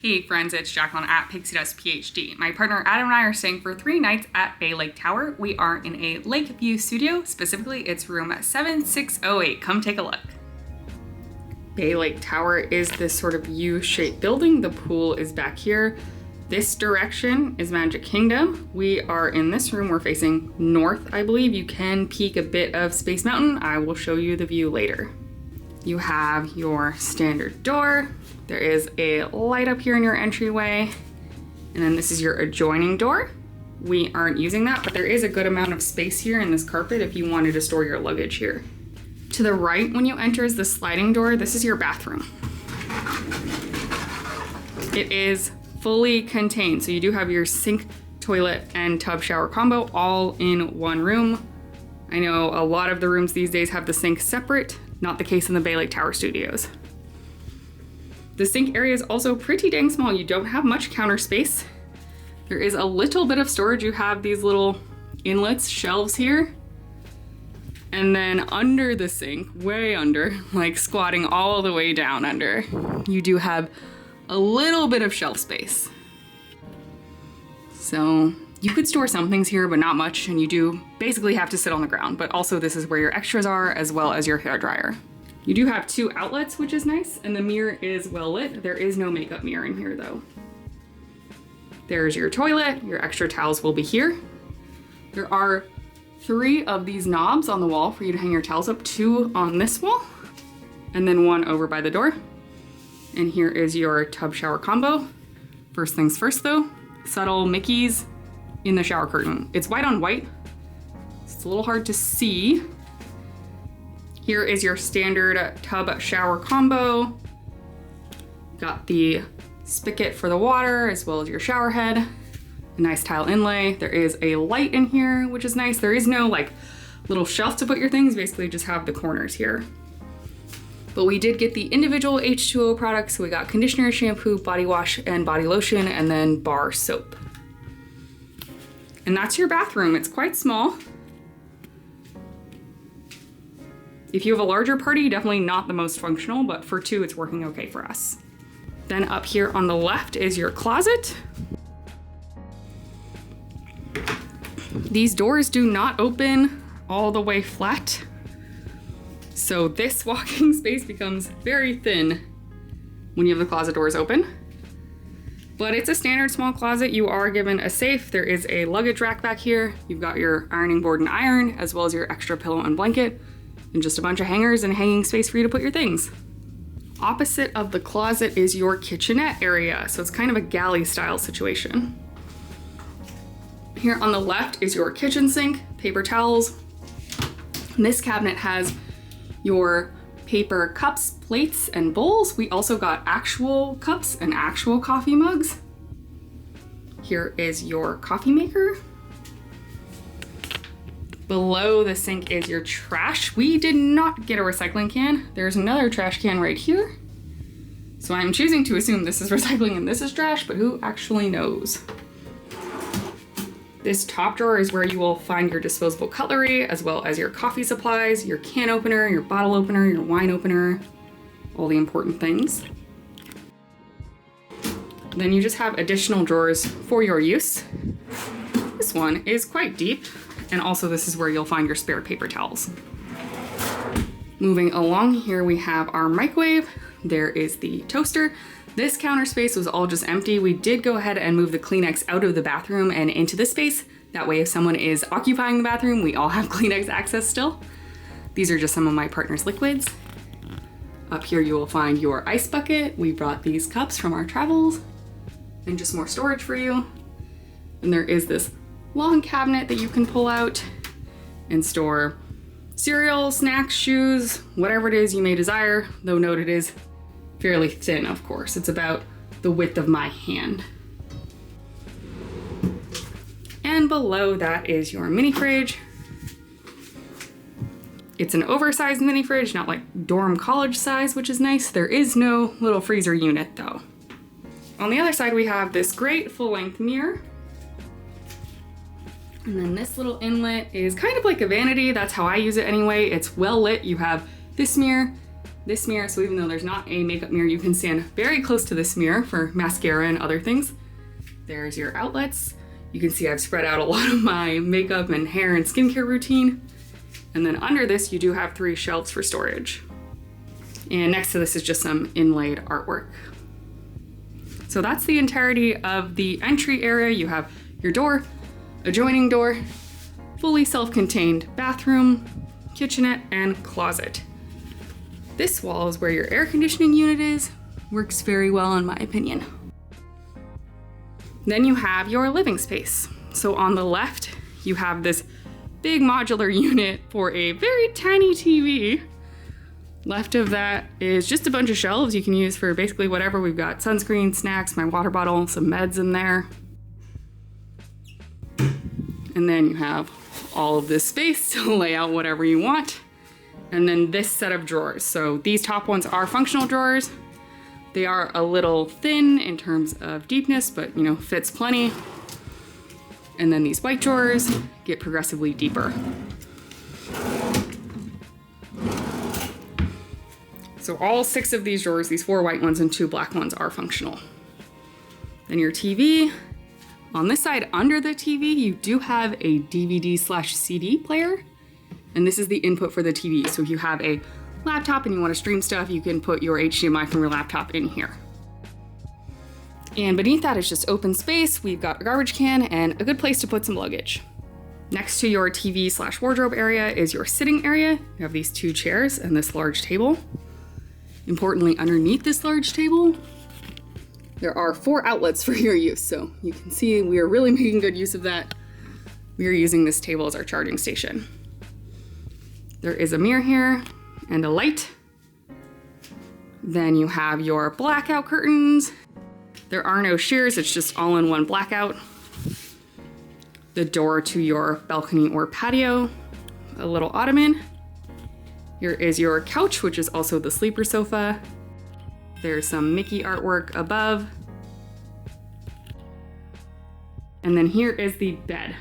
Hey friends, it's Jacqueline at Pixie Dust PhD. My partner Adam and I are staying for 3 nights at Bay Lake Tower. We are in a lake view studio, specifically it's room 7608. Come take a look. Bay Lake Tower is this sort of U-shaped building. The pool is back here. This direction is Magic Kingdom. We are in this room, we're facing north, I believe. You can peek a bit of Space Mountain. I will show you the view later. You have your standard door. There is a light up here in your entryway, and then this is your adjoining door. We aren't using that, but there is a good amount of space here in this carpet if you wanted to store your luggage here. To the right, when you enter, is the sliding door. This is your bathroom. It is fully contained, so you do have your sink, toilet, and tub shower combo all in one room. I know a lot of the rooms these days have the sink separate, not the case in the Bay Lake Tower Studios. The sink area is also pretty dang small. You don't have much counter space. There is a little bit of storage. You have these little inlets, shelves here. And then under the sink, way under, like squatting all the way down under, you do have a little bit of shelf space. So you could store some things here, but not much. And you do basically have to sit on the ground. But also this is where your extras are, as well as your hairdryer. You do have 2 outlets, which is nice, and the mirror is well lit. There is no makeup mirror in here though. There's your toilet. Your extra towels will be here. There are 3 of these knobs on the wall for you to hang your towels up, 2 on this wall, and then 1 over by the door. And here is your tub shower combo. First things first though, subtle Mickeys in the shower curtain. It's white on white. It's a little hard to see. Here is your standard tub shower combo. Got the spigot for the water, as well as your shower head. A nice tile inlay. There is a light in here, which is nice. There is no like little shelf to put your things, basically just have the corners here. But we did get the individual H2O products. So we got conditioner, shampoo, body wash, and body lotion, and then bar soap. And that's your bathroom. It's quite small. If you have a larger party, definitely not the most functional, but for 2, it's working okay for us. Then up here on the left is your closet. These doors do not open all the way flat. So this walking space becomes very thin when you have the closet doors open. But it's a standard small closet. You are given a safe. There is a luggage rack back here. You've got your ironing board and iron, as well as your extra pillow and blanket, and just a bunch of hangers and hanging space for you to put your things. Opposite of the closet is your kitchenette area. So it's kind of a galley style situation. Here on the left is your kitchen sink, paper towels. And this cabinet has your paper cups, plates, and bowls. We also got actual cups and actual coffee mugs. Here is your coffee maker. Below the sink is your trash. We did not get a recycling can. There's another trash can right here. So I'm choosing to assume this is recycling and this is trash, but who actually knows? This top drawer is where you will find your disposable cutlery, as well as your coffee supplies, your can opener, your bottle opener, your wine opener, all the important things. Then you just have additional drawers for your use. This one is quite deep. And also this is where you'll find your spare paper towels. Moving along here, we have our microwave. There is the toaster. This counter space was all just empty. We did go ahead and move the Kleenex out of the bathroom and into this space. That way, if someone is occupying the bathroom, we all have Kleenex access still. These are just some of my partner's liquids. Up here, you will find your ice bucket. We brought these cups from our travels and just more storage for you. And there is this long cabinet that you can pull out and store cereal, snacks, shoes, whatever it is you may desire, though note it is fairly thin, of course. It's about the width of my hand. And below that is your mini fridge. It's an oversized mini fridge, not like dorm college size, which is nice. There is no little freezer unit though. On the other side, we have this great full-length mirror. And then this little inlet is kind of like a vanity. That's how I use it anyway. It's well lit. You have this mirror this mirror, so even though there's not a makeup mirror, you can stand very close to this mirror for mascara and other things. There's your outlets. You can see I've spread out a lot of my makeup and hair and skincare routine. And then under this, you do have 3 shelves for storage. And next to this is just some inlaid artwork. So that's the entirety of the entry area. You have your door, adjoining door, fully self-contained bathroom, kitchenette, and closet. This wall is where your air conditioning unit is. Works very well in my opinion. Then you have your living space. So on the left, you have this big modular unit for a very tiny TV. Left of that is just a bunch of shelves you can use for basically whatever. We've got sunscreen, snacks, my water bottle, some meds in there. And then you have all of this space to lay out whatever you want. And then this set of drawers. So these top ones are functional drawers. They are a little thin in terms of deepness, but you know, fits plenty. And then these white drawers get progressively deeper. So all 6 of these drawers, these 4 white ones and 2 black ones, are functional. Then your TV. On this side, under the TV, you do have a DVD/CD player. And this is the input for the TV. So if you have a laptop and you want to stream stuff, you can put your HDMI from your laptop in here. And beneath that is just open space. We've got a garbage can and a good place to put some luggage. Next to your TV/wardrobe area is your sitting area. You have these 2 chairs and this large table. Importantly, underneath this large table, there are 4 outlets for your use. So you can see we are really making good use of that. We are using this table as our charging station. There is a mirror here and a light. Then you have your blackout curtains. There are no shears, it's just all in one blackout. The door to your balcony or patio, a little ottoman. Here is your couch, which is also the sleeper sofa. There's some Mickey artwork above. And then here is the bed.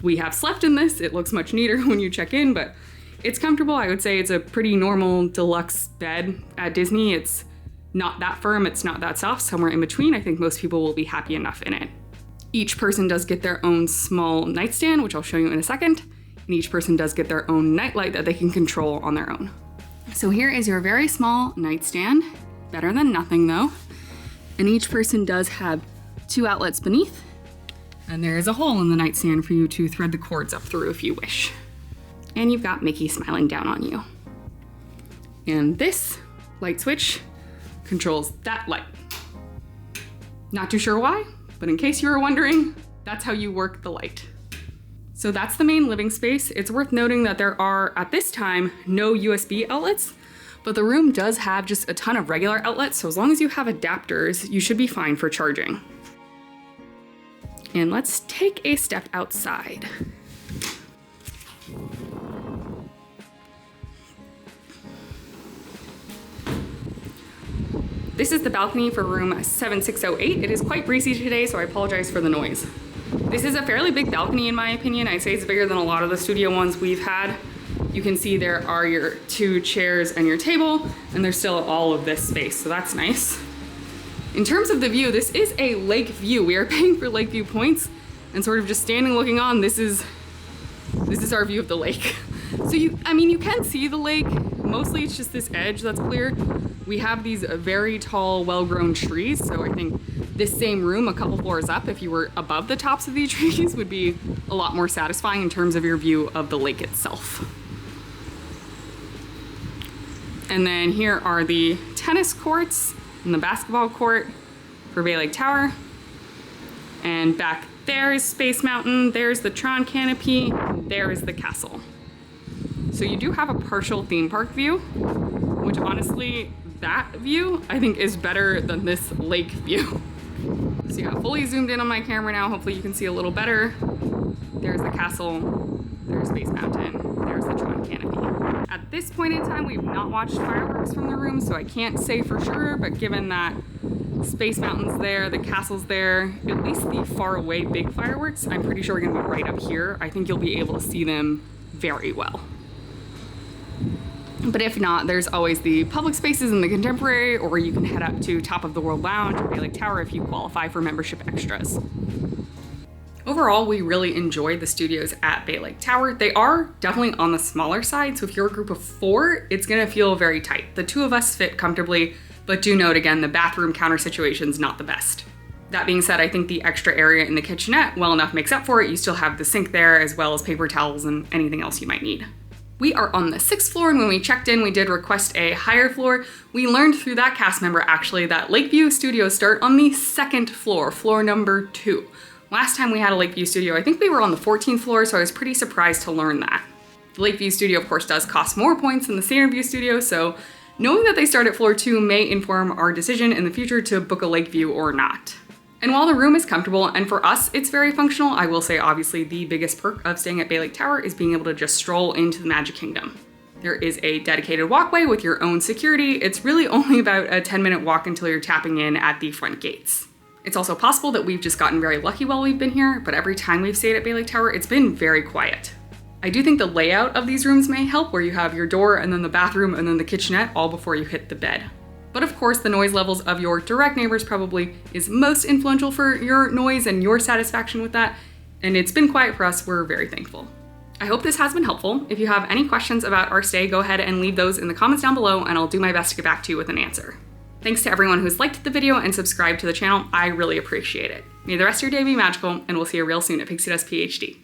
We have slept in this. It looks much neater when you check in, but it's comfortable. I would say it's a pretty normal deluxe bed at Disney. It's not that firm, it's not that soft, somewhere in between. I think most people will be happy enough in it. Each person does get their own small nightstand, which I'll show you in a second. And each person does get their own nightlight that they can control on their own. So here is your very small nightstand. Better than nothing though. And each person does have 2 outlets beneath. And there is a hole in the nightstand for you to thread the cords up through if you wish. And you've got Mickey smiling down on you. And this light switch controls that light. Not too sure why, but in case you were wondering, that's how you work the light. So that's the main living space. It's worth noting that there are, at this time, no USB outlets, but the room does have just a ton of regular outlets, so as long as you have adapters, you should be fine for charging. And let's take a step outside. This is the balcony for room 7608. It is quite breezy today, so I apologize for the noise. This is a fairly big balcony in my opinion. I'd say it's bigger than a lot of the studio ones we've had. You can see there are your 2 chairs and your table, and there's still all of this space, so that's nice. In terms of the view, this is a lake view. We are paying for lake view points, and sort of just standing looking on, this is our view of the lake. So you can see the lake. Mostly it's just this edge that's clear. We have these very tall, well-grown trees, so I think this same room a couple floors up, if you were above the tops of these trees, would be a lot more satisfying in terms of your view of the lake itself. And then here are the tennis courts and the basketball court for Bay Lake Tower. And back there is Space Mountain, there's the Tron canopy, there is the castle. So you do have a partial theme park view, which honestly, that view I think is better than this lake view. So yeah, fully zoomed in on my camera now. Hopefully you can see a little better. There's the castle, there's Space Mountain, there's the Tron canopy. At this point in time, we've not watched fireworks from the room, so I can't say for sure, but given that Space Mountain's there, the castle's there, at least the far away big fireworks, I'm pretty sure are gonna be right up here. I think you'll be able to see them very well. But if not, there's always the public spaces in the Contemporary, or you can head up to Top of the World Lounge or Bay Lake Tower if you qualify for membership extras. Overall, we really enjoyed the studios at Bay Lake Tower. They are definitely on the smaller side, so if you're a group of 4, it's gonna feel very tight. The 2 of us fit comfortably, but do note again, the bathroom counter situation's not the best. That being said, I think the extra area in the kitchenette well enough makes up for it. You still have the sink there, as well as paper towels and anything else you might need. We are on the 6th floor, and when we checked in, we did request a higher floor. We learned through that cast member actually that Lakeview studios start on the 2nd floor, floor number 2. Last time we had a Lakeview studio, I think we were on the 14th floor, so I was pretty surprised to learn that. The Lakeview studio, of course, does cost more points than the Centerview studio, so knowing that they start at floor 2 may inform our decision in the future to book a Lakeview or not. And while the room is comfortable, and for us it's very functional, I will say obviously the biggest perk of staying at Bay Lake Tower is being able to just stroll into the Magic Kingdom. There is a dedicated walkway with your own security. It's really only about a 10-minute walk until you're tapping in at the front gates. It's also possible that we've just gotten very lucky while we've been here, but every time we've stayed at Bay Lake Tower, it's been very quiet. I do think the layout of these rooms may help, where you have your door and then the bathroom and then the kitchenette all before you hit the bed. But of course, the noise levels of your direct neighbors probably is most influential for your noise and your satisfaction with that, and it's been quiet for us. We're very thankful. I hope this has been helpful. If you have any questions about our stay, go ahead and leave those in the comments down below, and I'll do my best to get back to you with an answer. Thanks to everyone who's liked the video and subscribed to the channel. I really appreciate it. May the rest of your day be magical, and we'll see you real soon at Pixie Dust PhD.